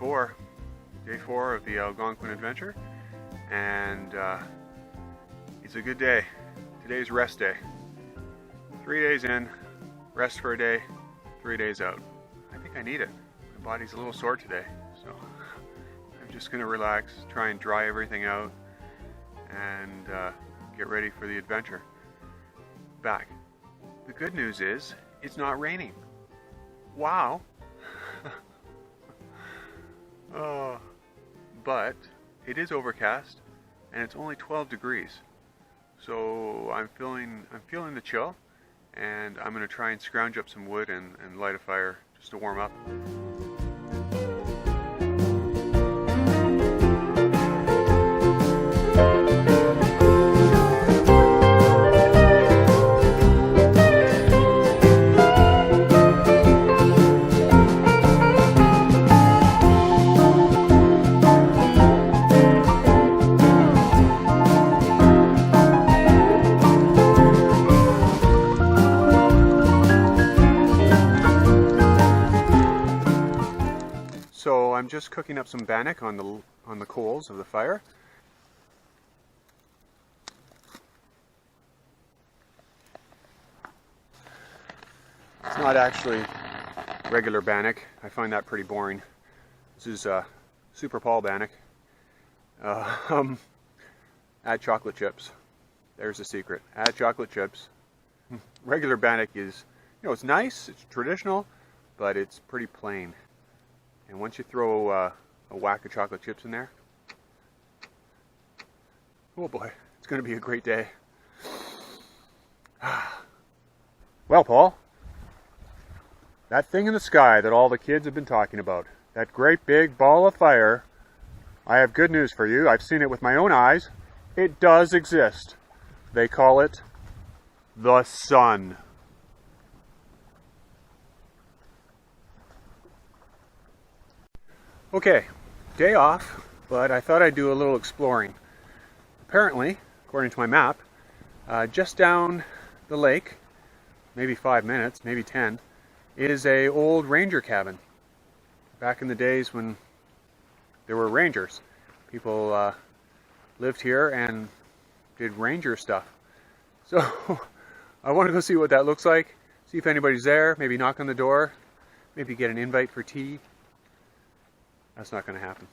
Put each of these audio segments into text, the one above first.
4 of the Algonquin adventure, and it's a good day. Today's rest day. 3 days in, rest for a day, 3 days out. I think I need it. My body's a little sore today, so I'm just gonna relax, try and dry everything out, and get ready for the adventure. Back. The good news is, it's not raining. Wow! But it is overcast, and it's only 12 degrees. So I'm feeling the chill, and I'm going to try and scrounge up some wood and light a fire just to warm up. So I'm just cooking up some bannock on the coals of the fire. It's not actually regular bannock. I find that pretty boring. This is Super Paul bannock. Add chocolate chips. There's the secret. Add chocolate chips. Regular bannock is, it's nice, it's traditional, but it's pretty plain. And once you throw a whack of chocolate chips in there, oh boy, it's going to be a great day. Well, Paul, that thing in the sky that all the kids have been talking about, that great big ball of fire, I have good news for you. I've seen it with my own eyes. It does exist. They call it the sun. Okay, day off, but I thought I'd do a little exploring. Apparently, according to my map, just down the lake, maybe 5 minutes, maybe 10, is a old ranger cabin. Back in the days when there were rangers, people lived here and did ranger stuff. So I want to go see what that looks like, see if anybody's there, maybe knock on the door, maybe get an invite for tea. That's not going to happen.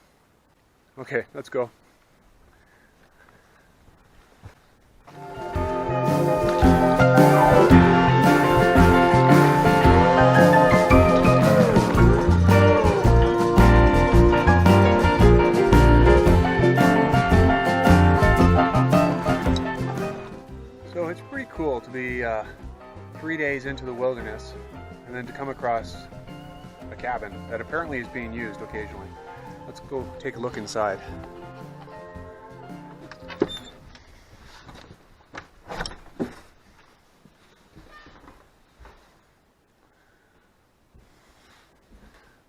Okay, let's go. So it's pretty cool to be 3 days into the wilderness and then to come across a cabin that apparently is being used occasionally. Let's go take a look inside.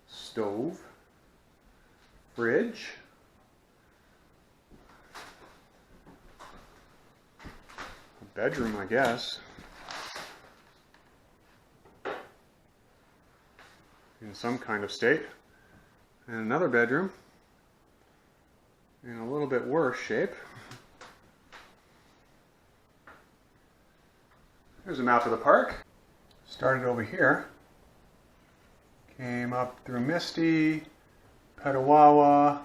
Stove, fridge, a bedroom, I guess. In some kind of state, and another bedroom in a little bit worse shape. There's a map of the park. Started over here, came up through Misty, Petawawa,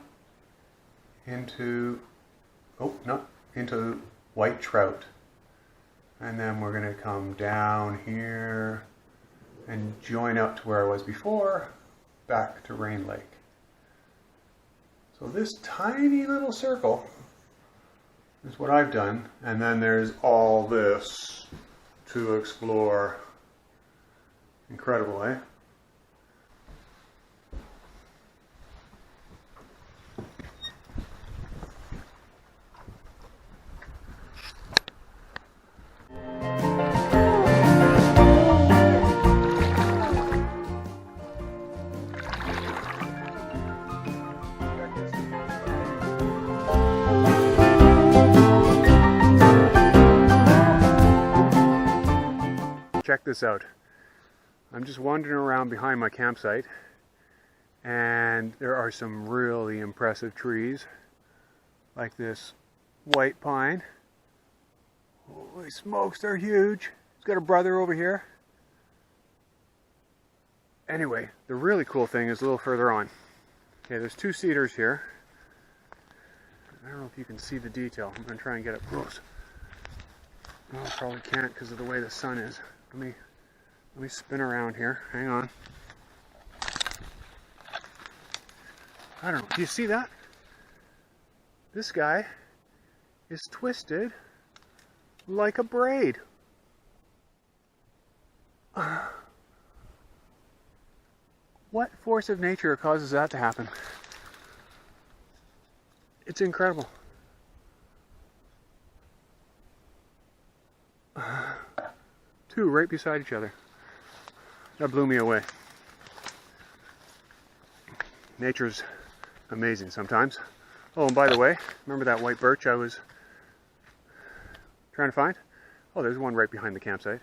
into White Trout, and then we're going to come down here and join up to where I was before, back to Rain Lake. So this tiny little circle is what I've done, and then there's all this to explore. Incredible, eh? Check this out. I'm just wandering around behind my campsite, And there are some really impressive trees, like this white pine. Holy smokes, they're huge. He's got a brother over here. Anyway, the really cool thing is a little further on. Okay, there's two cedars here. I don't know if you can see the detail. I'm going to try and get up close. No, I probably can't because of the way the sun is. Let me spin around here. Hang on. I don't know. Do you see that? This guy is twisted like a braid. What force of nature causes that to happen? It's incredible. Two right beside each other. That blew me away. Nature's amazing sometimes. Oh, and by the way, remember that white birch I was trying to find? Oh, there's one right behind the campsite.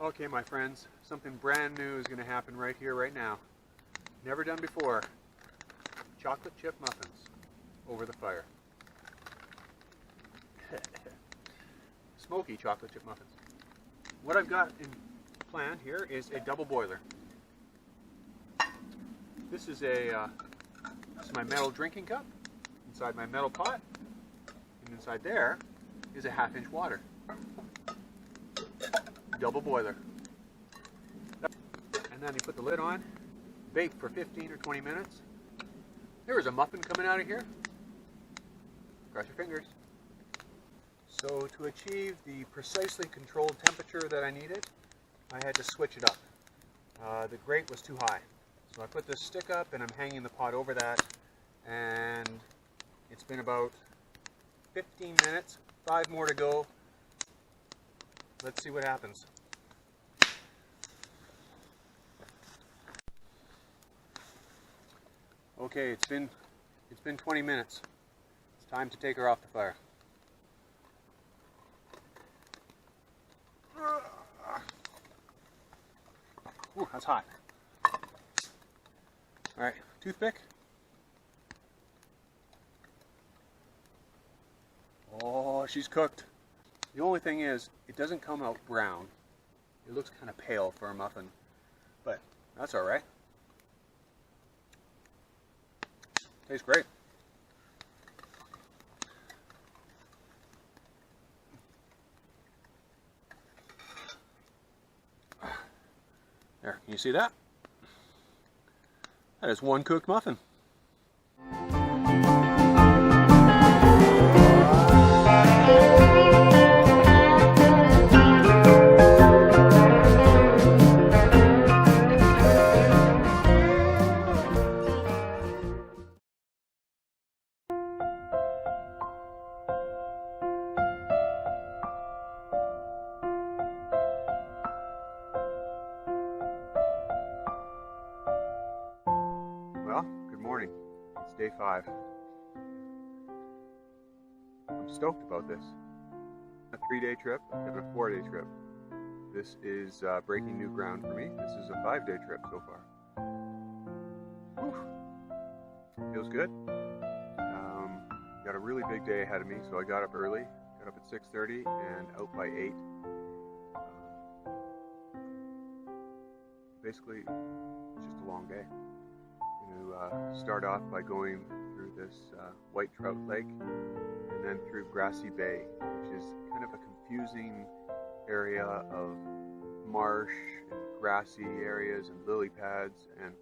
Okay, my friends, something brand new is going to happen right here, right now. Never done before. Chocolate chip muffins over the fire. Smoky chocolate chip muffins. What I've got in plan here is a double boiler. This is my metal drinking cup. Inside my metal pot, and inside there is a 1/2 inch water. Double boiler. And then you put the lid on, bake for 15 or 20 minutes. There is a muffin coming out of here. Cross your fingers. So to achieve the precisely controlled temperature that I needed, I had to switch it up. The grate was too high. So I put this stick up and I'm hanging the pot over that, and it's been about 15 minutes, 5 more to go. Let's see what happens. Okay, it's been 20 minutes. It's time to take her off the fire. Ooh, that's hot. All right, toothpick. Oh, she's cooked. The only thing is, it doesn't come out brown. It looks kind of pale for a muffin, but that's all right. Tastes great. There, can you see that? That is one cooked muffin. Well, good morning. It's day 5. I'm stoked about this. A 3-day trip and a 4-day trip. This is breaking new ground for me. This is a 5-day trip so far. Whew. Feels good. Got a really big day ahead of me, so I got up early. Got up at 6:30 and out by 8. Basically, it's just a long day. To start off by going through this white trout lake and then through Grassy Bay, which is kind of a confusing area of marsh and grassy areas and lily pads, and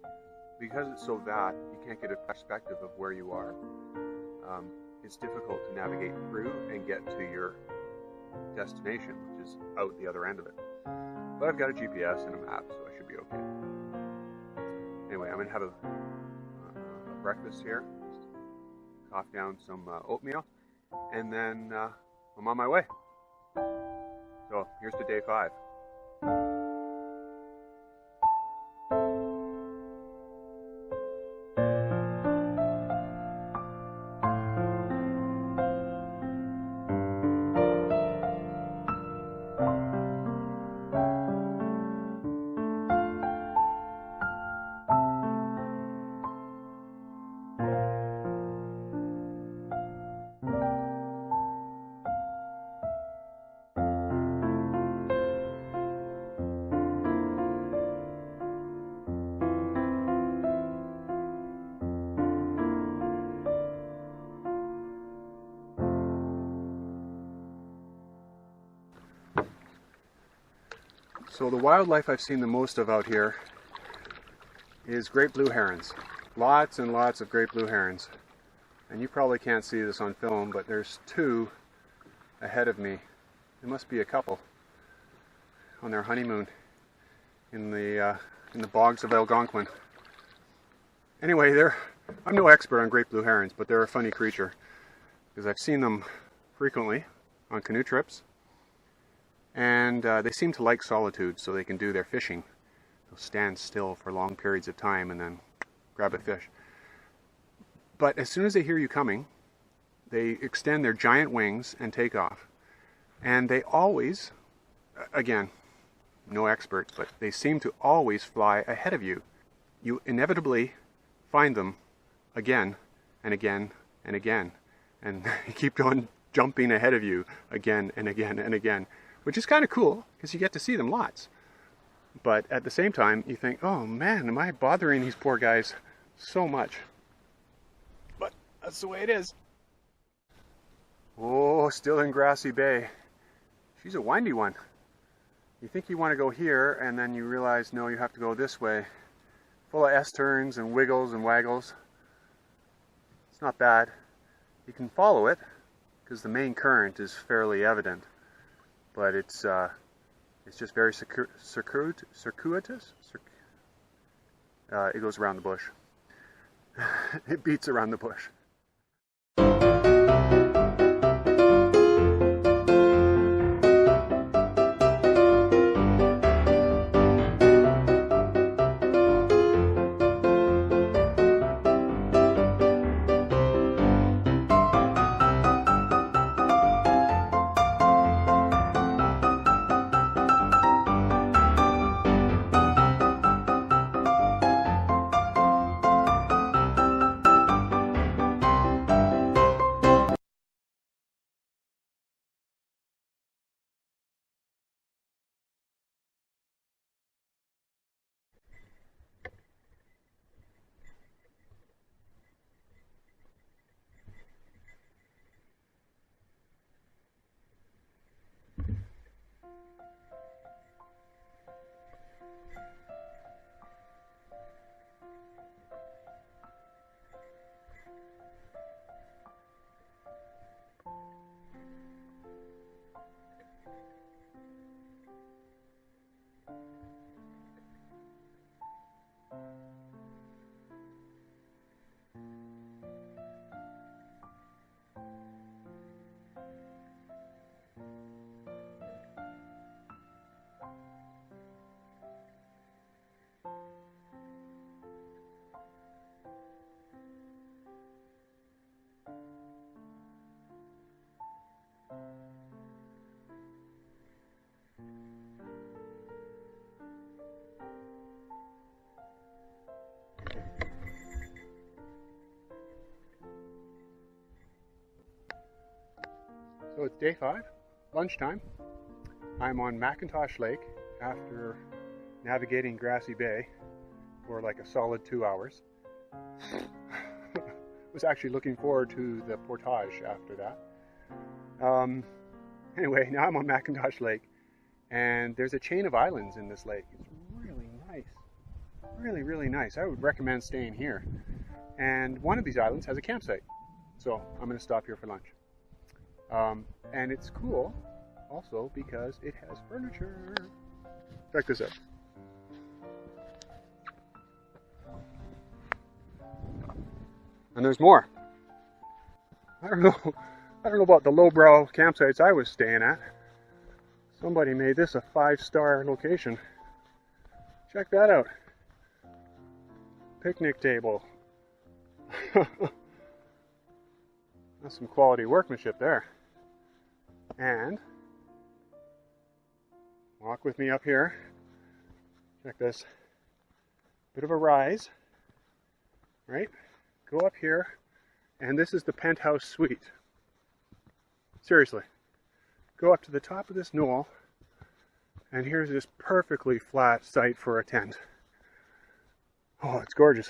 because it's so vast, you can't get a perspective of where you are. It's difficult to navigate through and get to your destination, which is out the other end of it. But I've got a GPS and a map, so I should be okay. Anyway, I'm going to have a breakfast here, just cough down some oatmeal, and then I'm on my way. So here's to day 5. So the wildlife I've seen the most of out here is great blue herons. Lots and lots of great blue herons. And you probably can't see this on film, but there's two ahead of me. There must be a couple on their honeymoon in the bogs of Algonquin. Anyway, I'm no expert on great blue herons, but they're a funny creature because I've seen them frequently on canoe trips, and they seem to like solitude, so they can do their fishing. They'll stand still for long periods of time and then grab a fish. But as soon as they hear you coming, they extend their giant wings and take off. And they always, again, no expert, but they seem to always fly ahead of you. You inevitably find them again and again and again. And they keep on jumping ahead of you again and again and again, which is kind of cool because you get to see them lots. But at the same time, you think, oh man, am I bothering these poor guys so much? But that's the way it is. Oh, still in Grassy Bay. She's a windy one. You think you want to go here, and then you realize, no, you have to go this way. Full of S-turns and wiggles and waggles. It's not bad. You can follow it, because the main current is fairly evident. But it's just very circuitous. It goes around the bush. It beats around the bush. So it's day 5, lunchtime. I'm on McIntosh Lake after navigating Grassy Bay for like a solid 2 hours. Was actually looking forward to the portage after that. Anyway, now I'm on McIntosh Lake, and there's a chain of islands in this lake. It's really nice. Really, really nice. I would recommend staying here. And one of these islands has a campsite. So I'm going to stop here for lunch. And it's cool also because it has furniture. Check this out. And there's more. I don't know about the lowbrow campsites I was staying at. Somebody made this a 5-star location. Check that out. Picnic table. That's some quality workmanship there. And walk with me up here. Check this. Bit of a rise, right? Go up here, and this is the penthouse suite. Seriously. Go up to the top of this knoll, and here's this perfectly flat site for a tent. Oh, it's gorgeous.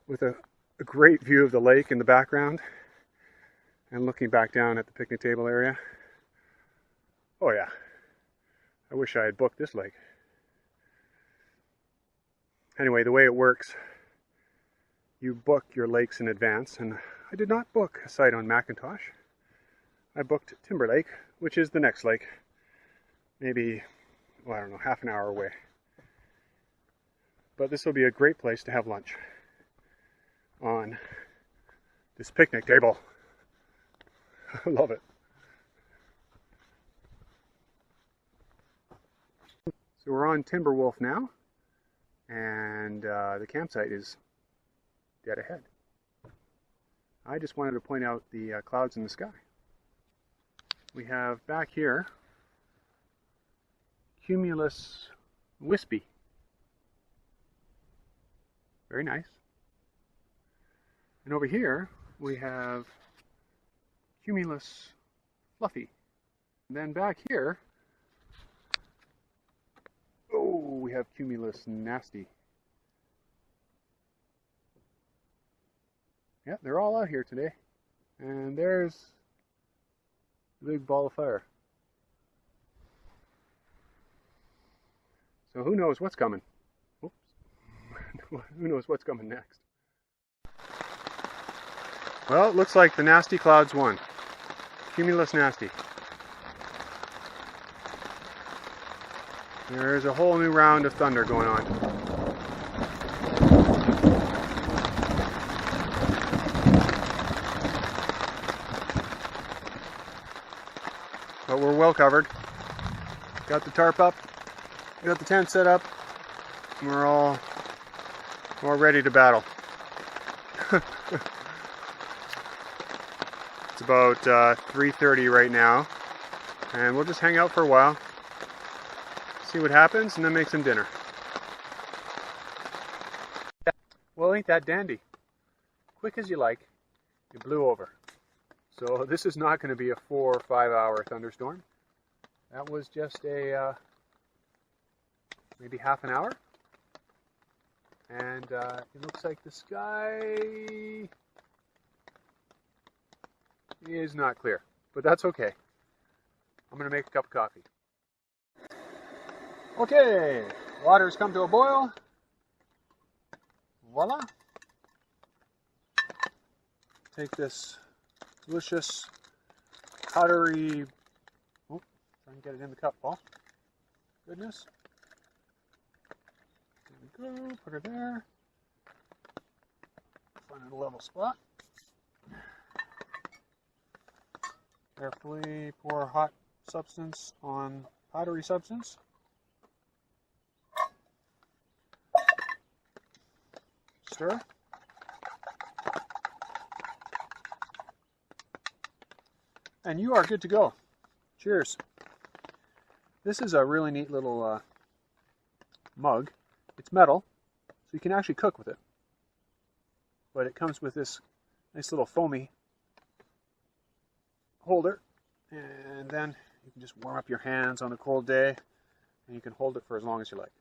With a great view of the lake in the background, and looking back down at the picnic table area. Oh yeah, I wish I had booked this lake. Anyway, the way it works, you book your lakes in advance, and I did not book a site on McIntosh. I booked Timber Lake, which is the next lake, maybe, well, I don't know, half an hour away. But this will be a great place to have lunch on this picnic table. I love it. So we're on Timberwolf now, and the campsite is dead ahead. I just wanted to point out the clouds in the sky. We have back here cumulus wispy. Very nice. And over here we have cumulus fluffy. And then back here, oh, we have cumulus nasty. Yeah, they're all out here today. And there's the big ball of fire. So who knows what's coming? Oops. Who knows what's coming next? Well, it looks like the nasty clouds won. Cumulus nasty. There's a whole new round of thunder going on. But we're well covered. Got the tarp up, got the tent set up, and we're all ready to battle. It's about 3:30 right now, and we'll just hang out for a while, see what happens, and then make some dinner. Well, ain't that dandy? Quick as you like, it blew over. So this is not going to be a 4 or 5 hour thunderstorm. That was just a maybe half an hour. And it looks like the sky is not clear, but that's okay. I'm going to make a cup of coffee. Okay, water's come to a boil. Voila. Take this delicious powdery, oh, try and get it in the cup, Paul. Goodness. There we go, put her there. Find a level spot. Carefully pour hot substance on powdery substance. Stir. And you are good to go. Cheers. This is a really neat little mug. It's metal, so you can actually cook with it. But it comes with this nice little foamy holder, and then you can just warm up your hands on a cold day, and you can hold it for as long as you like.